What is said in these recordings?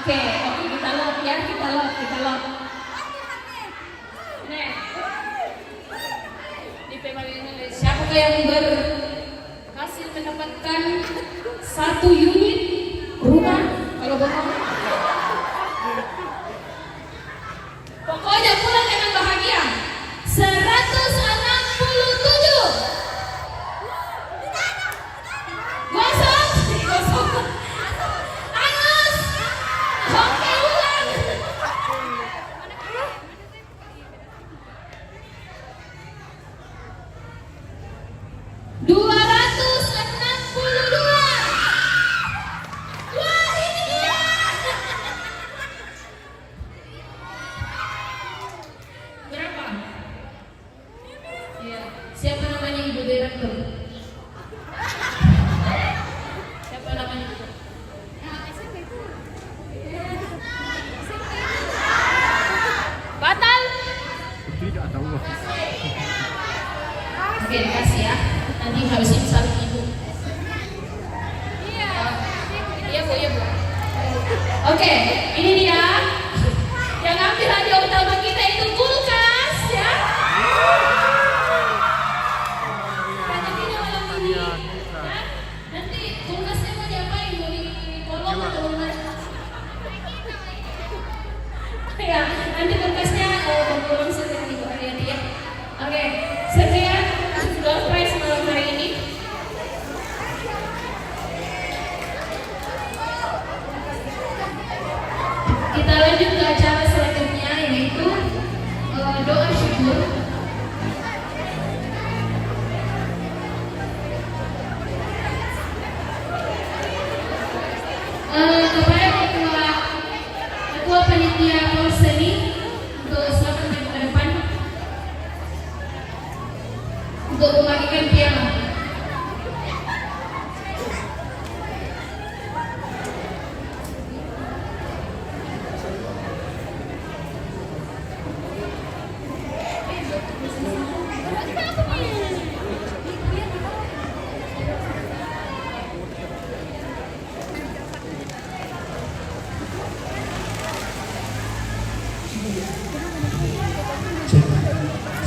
Oke, kita lock ya, kita lock. Nih, di pembagian siapa yang berhasil mendapatkan 1 unit rumah? Kalau bohong, pokoknya pulang dengan bahagia. 167. Gosok. Anus. Oke, ulang. 262. Wah, ini dia. Berapa? Iya. Siapa namanya Ibu Direktur? Siapa namanya? Batal? Tidak tahu. Oke, kasih ya. Nanti habisin salju Ibu. Iya Bu. Oke, ini dia. Yang ambil hadiah utama kita itu kulkas ya. Rezekinya malam ini. Ya. Nanti kulkasnya mau diapain? Mau di kolong atau gimana? Ya, nanti kulkasnya kolong saja Ibu Ariani ya. Oke, sekian door prize malam hari ini. Kita lanjut ke acara selanjutnya, yaitu doa syukur. Kepada ketua panitia Polseni untuk selamat maju ke depan untuk membagikan piala.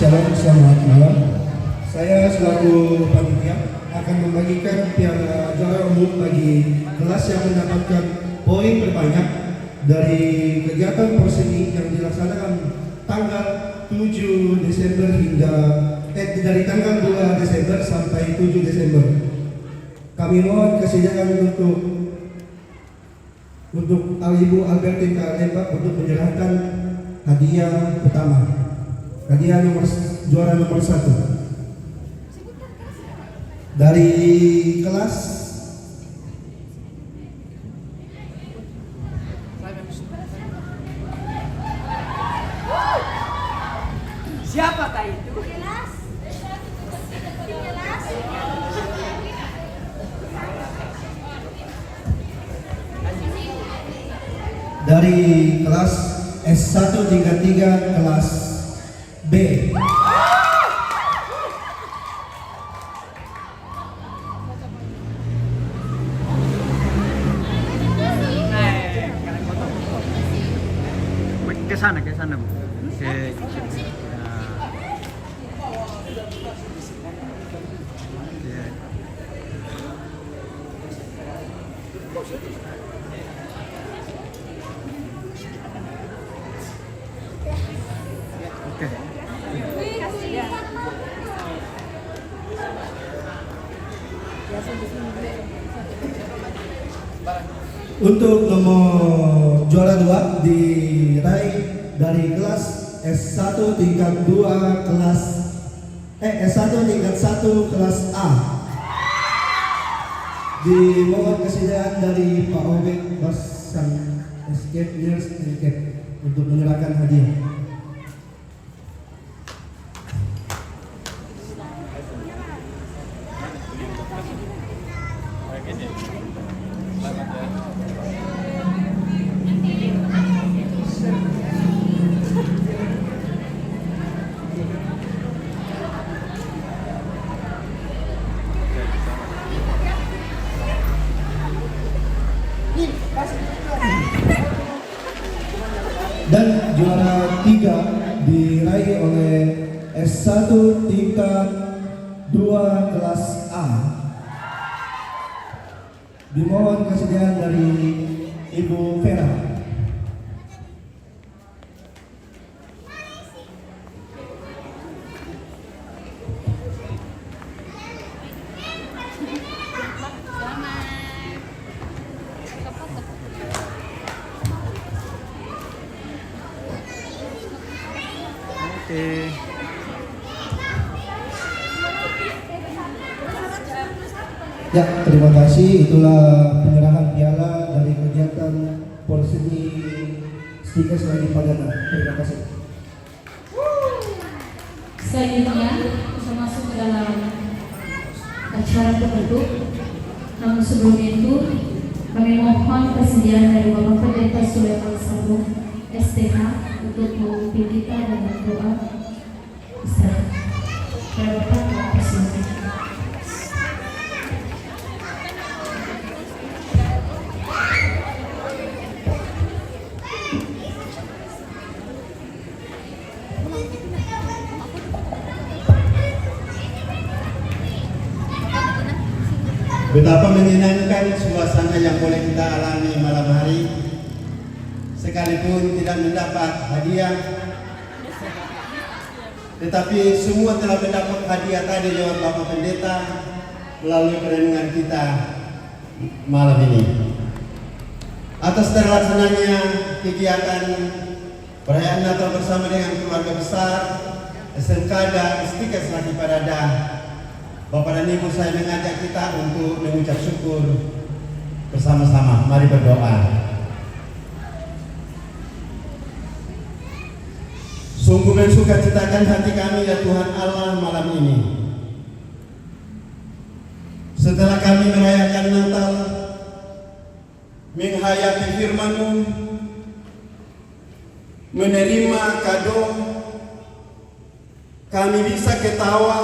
Shalom, selamat malam. Saya selaku panitia akan membagikan piala juara umum bagi kelas yang mendapatkan poin terbanyak dari kegiatan Porseni yang dilaksanakan tanggal 7 Desember hingga dari tanggal 2 Desember sampai 7 Desember. Kami mohon kesediaan untuk Ibu Albertine Kalemba untuk menyerahkan hadiah utama. Hadiah juara nomor 1 dari kelas siapakah itu? dari kelas S1 tingkat 3 kelas B. Ke sana Bu. Oke. Untuk nomor juara 2 diraih dari kelas S1 tingkat 2 kelas S1 tingkat 1 kelas A. Dimohon kesediaan dari Pak Obed Basang Escape Nurse Escape untuk menyerahkan hadiah. Dan juara 3 diraih oleh S1 tingkat 2 kelas A. Dimohon kesediaan dari Ibu Vera. Oke. Ya, terima kasih. Itulah penyerahan piala dari kegiatan Porseni Stikes lagi Padana. Terima kasih. Selanjutnya bisa masuk ke dalam acara terbentuk. Namun sebelum itu kami mohon kesediaan dari Bapak Pendeta Sulaiman Sabung STH untuk memimpin kita dan berdoa. Pada Bapak Presiden. Betapa menyenangkan suasana yang boleh kita alami malam hari, sekalipun tidak mendapat hadiah, tetapi semua telah mendapat hadiah tadi lewat Bapak Pendeta melalui perenungan kita malam ini. Atas terlaksananya kegiatan perayaan Natal bersama dengan keluarga besar SMK dan Stikes Laki Padada, Bapak dan Ibu, saya mengajak kita untuk mengucap syukur bersama-sama. Mari berdoa. Sungguh mensukacitakan hati kami ya Tuhan Allah malam ini. Setelah kami merayakan Natal, menghayati firman-Mu, menerima kado, kami bisa ketawa,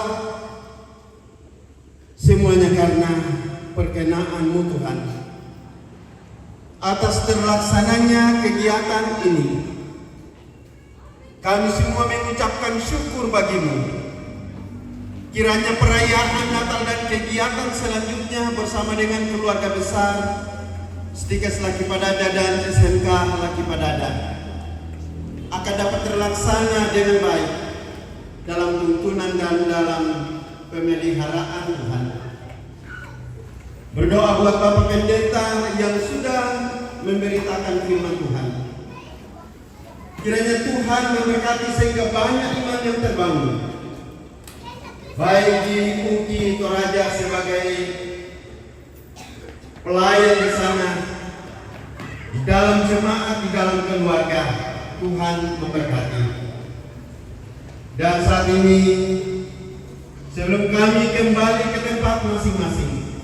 semuanya karena perkenan-Mu Tuhan. Atas terlaksananya kegiatan ini, kami semua mengucapkan syukur bagi-Mu. Kiranya perayaan Natal dan kegiatan selanjutnya bersama dengan keluarga besar Stikes Laki Padada dan SMK Laki Padada akan dapat terlaksana dengan baik dalam tuntunan dan dalam pemeliharaan Tuhan. Berdoa buat Bapak Pendeta yang sudah memberitakan firman Tuhan. Kiranya Tuhan memberkati sehingga banyak iman yang terbangun, baik di UKI Toraja sebagai pelayan di sana, di dalam jemaat, di dalam keluarga. Tuhan memberkati. Dan saat ini, sebelum kami kembali ke tempat masing-masing,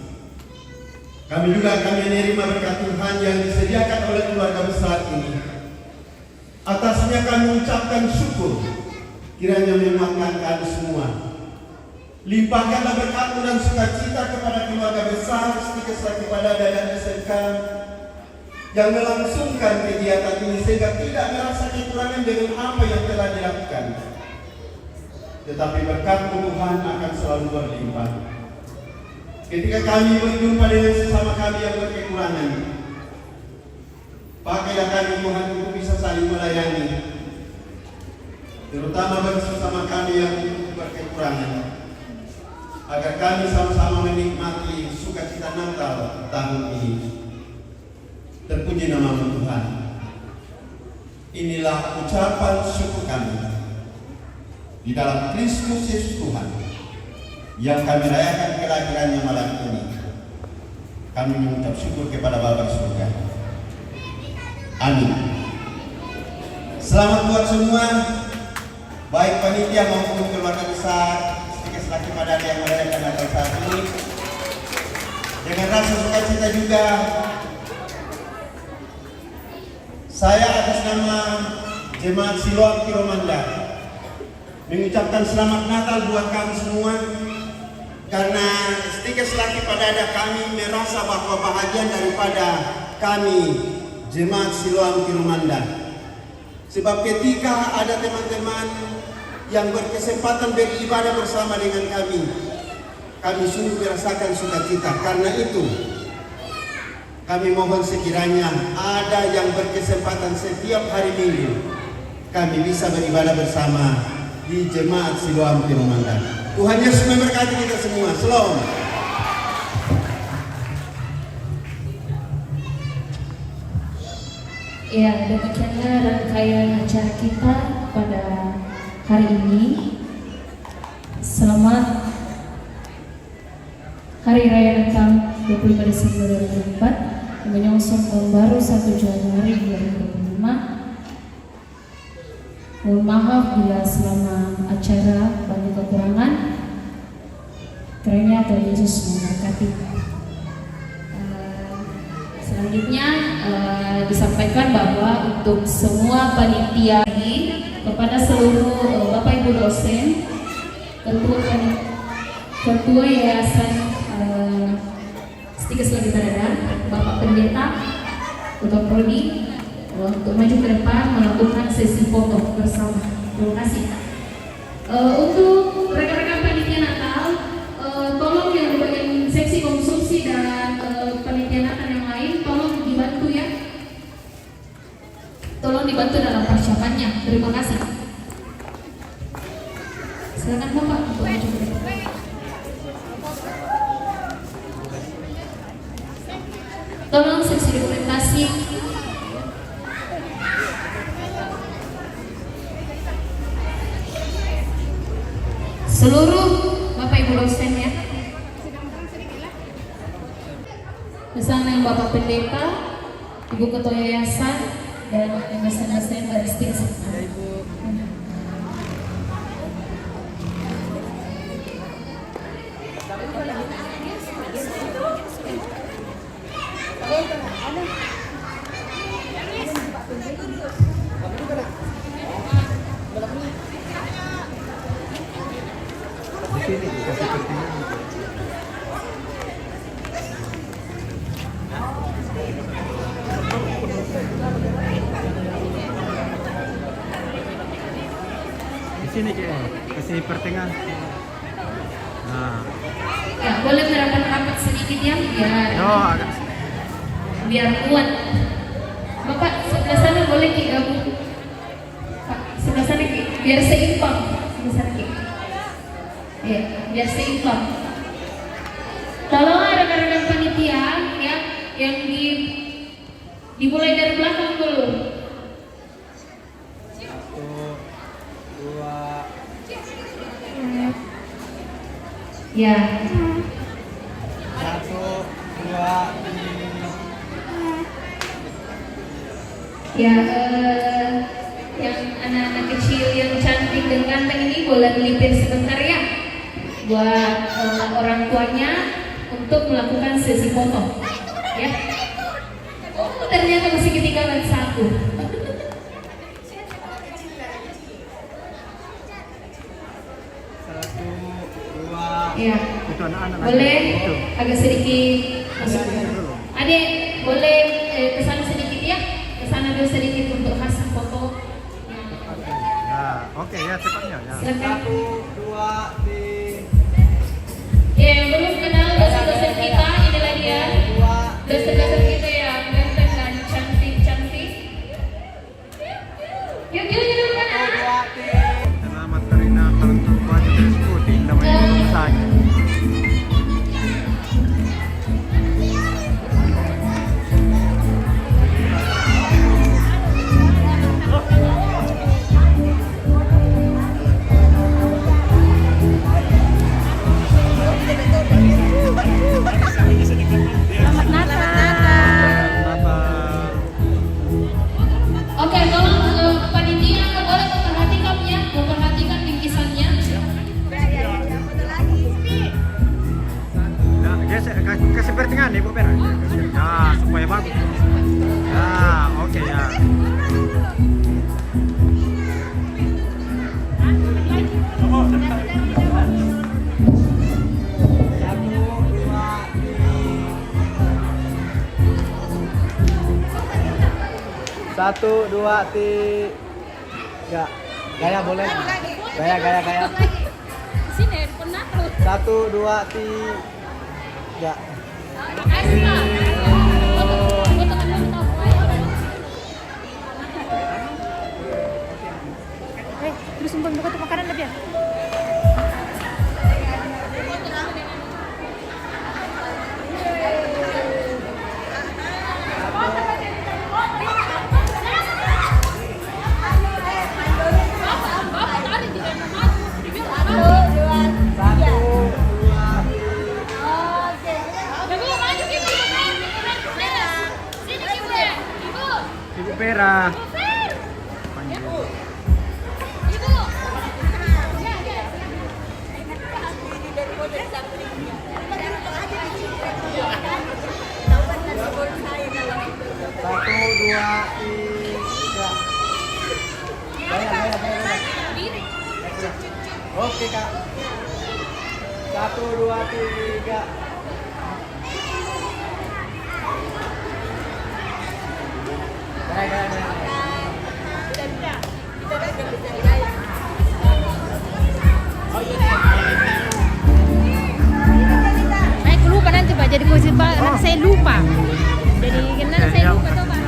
kami juga akan menerima berkat Tuhan yang disediakan oleh keluarga besar ini. Atasnya kami ucapkan syukur, kiranya menguatkan kami semua. Limpahkanlah berkat-Mu dan sukacita kepada keluarga besar Stikes Laki Padada dan SMK yang melangsungkan kegiatan ini sehingga tidak merasa kekurangan dengan apa yang telah dilakukan. Tetapi berkat Tuhan akan selalu berlimpah. Ketika kami berjumpa dengan sesama kami yang berkekurangan, pakailah kami Tuhan untuk bisa saling melayani, terutama bagi sesama kami yang berkekurangan, agar kami sama-sama menikmati sukacita Natal tahun ini. Terpuji nama-Mu Tuhan. Inilah ucapan syukur kami di dalam Kristus Yesus Tuhan yang kami rayakan kelahirannya malam ini. Kami mengucap syukur kepada Bapa di surga. Amin. Selamat buat semua, baik panitia maupun keluarga besar Stikes Laki Padada yang merayakan Natal saat ini. Dengan rasa sukacita juga, saya atas nama Jemaat Siloam Kiromanda mengucapkan selamat Natal buat kami semua, karena Stikes Laki Padada kami merasa bahwa bahagian daripada kami Jemaat Siloam Kiromanda. Sebab ketika ada teman-teman yang berkesempatan beribadah bersama dengan kami sungguh merasakan sukacita. Karena itu, kami mohon sekiranya ada yang berkesempatan setiap hari Minggu kami bisa beribadah bersama di Jemaat Siloam Pemandan. Tuhan Yesus memberkati kita semua. Shalom. Ya, demikianlah rangkaian acara kita pada hari ini. Selamat Hari Raya Natal 25 Desember 2024 menyongsong tahun baru 1 Januari 2025. Mohon maaf bila selama acara banyak kekurangan. Kiranya Tuhan Yesus memberkati. Selanjutnya disampaikan bahwa untuk semua panitia ini, kepada seluruh Bapak Ibu dosen, Ketua Yayasan Stikes Lagi Tadadar, Bapak Pendeta, Ketua Prodi, untuk maju ke depan melakukan sesi foto bersama. Terima kasih. Untuk rekan-rekan panitia Natal, tolong yang di bagian seksi konsumsi dan panitia Natal yang lain, tolong dibantu ya. Tolong dibantu dalam persiapannya. Terima kasih. Silakan Bapak untuk maju ke depan. Tolong seksi dokumentasi. Seluruh Bapak Ibu dosen ya. Bersama yang Bapak Pendeta, Ibu Ketua Yayasan, dan dosen-dosen baristik. Di sini kasih pertimbangan. Di sini kasih pertengahan. Nah, Ya, boleh merapat-rapat sedikit ya, biar kuat. Bapak sebelah sana boleh digabung. Pak, sebelah sana biar seimbang. Sebelah sana ya, biar seimbang. Tolong rekan-rekan panitia ya, yang dimulai dari belakang dulu. 1, 2. Ya. 1, 2, 3. Ya, yang anak-anak kecil yang cantik dan ganteng ini boleh melipir sebentar ya, buat orang tuanya untuk melakukan sesi foto, ya. Oh, ternyata masih ketinggalan satu. 1, 2. Ya, Itu anak-anak. boleh Itu. agak sedikit masuk. Adik, boleh kesana sedikit ya, kesana dulu sedikit untuk hasil foto. Ya, oke ya cepatnya ya. Silakan. 1, 2, 3. Ya, yang belum kenal dosen-dosen kita, inilah dia. Dosen-dosen kita yang ganteng dan cantik-cantik. Yuk, dulu mana? Selamat hari Natal untuk baju dress putih namanya belum saja. Selamat Natal. Oke, tolong panitia boleh memperhatikan ya, memperhatikan bingkisannya. Nah, kasih pertengahan Ibu Vera. Ya, supaya bagus. Ya, oke ya. Satu, dua, tiga. Ya, gaya boleh. Gaya. Sini handphone aku. 1, 2, 3. Makasih Pak. Foto kan belum tahu. Terus sumpah buka tuh makanan lebih ya. Ibu Vera. Satu, dua, tiga. Gaya. Oke Kak. 1, 2, 3. Gaya. Aku lupa nanti Pak, jadi posisi Pak, nanti saya lupa. Jadi nanti saya lupa tuh Pak.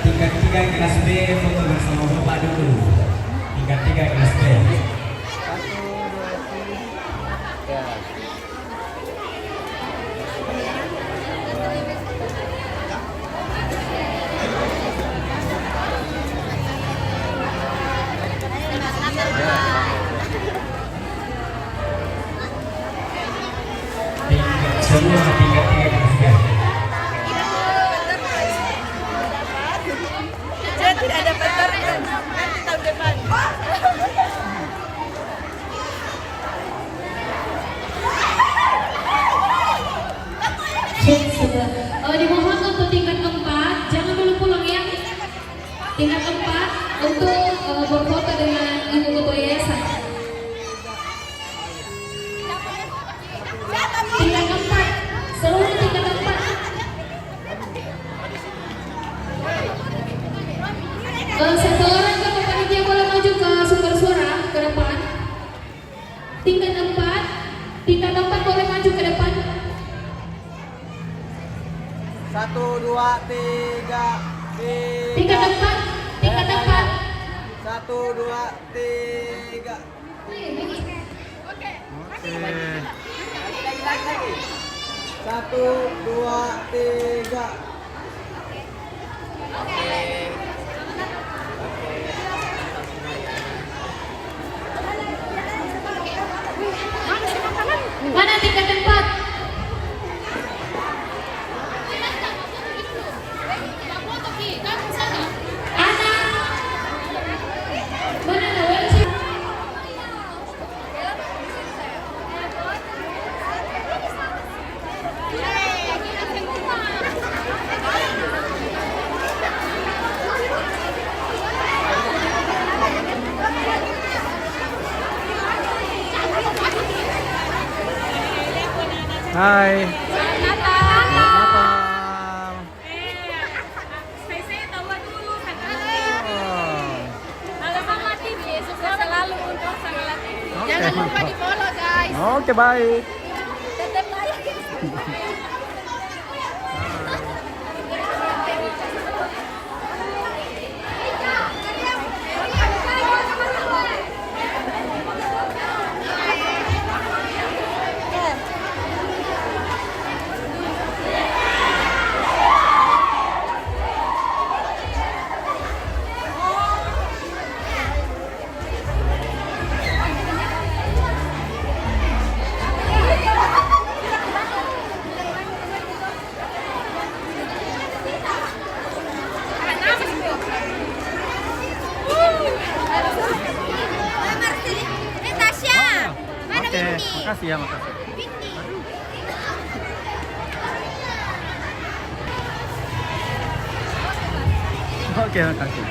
Tingkat 3 kelas B foto bersama Bapak dulu. Tingkat 3 kelas B. 1, 2, 3. Semua tingkat 3 kelas B. Saya tidak ada pacar nanti tahun depan. Sudah. Dimohon untuk tingkat 4, jangan dulu pulang ya. Tingkat 4 untuk berfoto dengan Ibu Ketua Yayasan. Tingkat 4, seluruh tingkat 4. Satu orang ke panitia boleh maju ke sumber suara ke depan. Tingkat 4 boleh maju ke depan. 1, 2, 3. Tingkat 4. 1, 2, 3. Oke. 1, 2, 3. Mana tingkat 4? Ana. Mana lawan sih? Hai. Natal. Natal. Saya tahu dulu Oh. Halo Mama TV, sukses selalu untuk Sang Latih. Oke. Jangan lupa di follow guys. Oke, baik. Tetap like. Oke, makasih ya, makasih. Oke, makasih.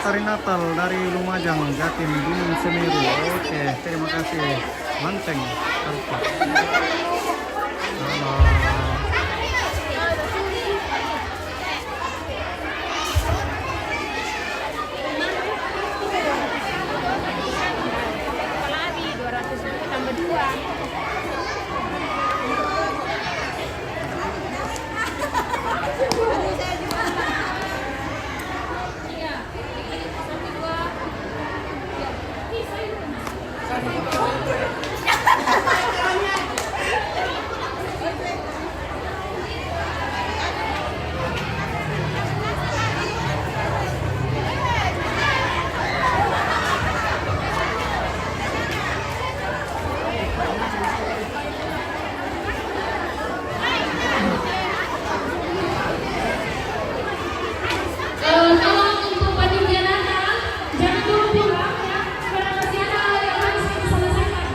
Tari Natal dari Lumajang, Jatim, Gunung Semeru. Oke, terima kasih. Manteng. Halo. Lagi 200 tambah 2. Tolong untuk panitia Natal, jangan dulu pulang ya, karena masih ada hal yang harus kita selesaikan.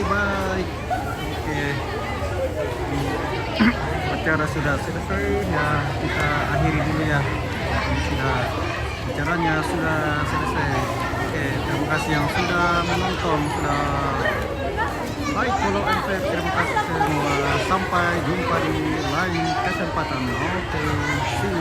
Baik. Oke. Acara sudah selesai ya, kita akhiri dulu ya. Sudah acaranya sudah selesai. Oke, terima kasih yang sudah menonton, sudah like, follow, and share. Terima kasih semua. Sampai jumpa di lain kesempatan. Oke, see you.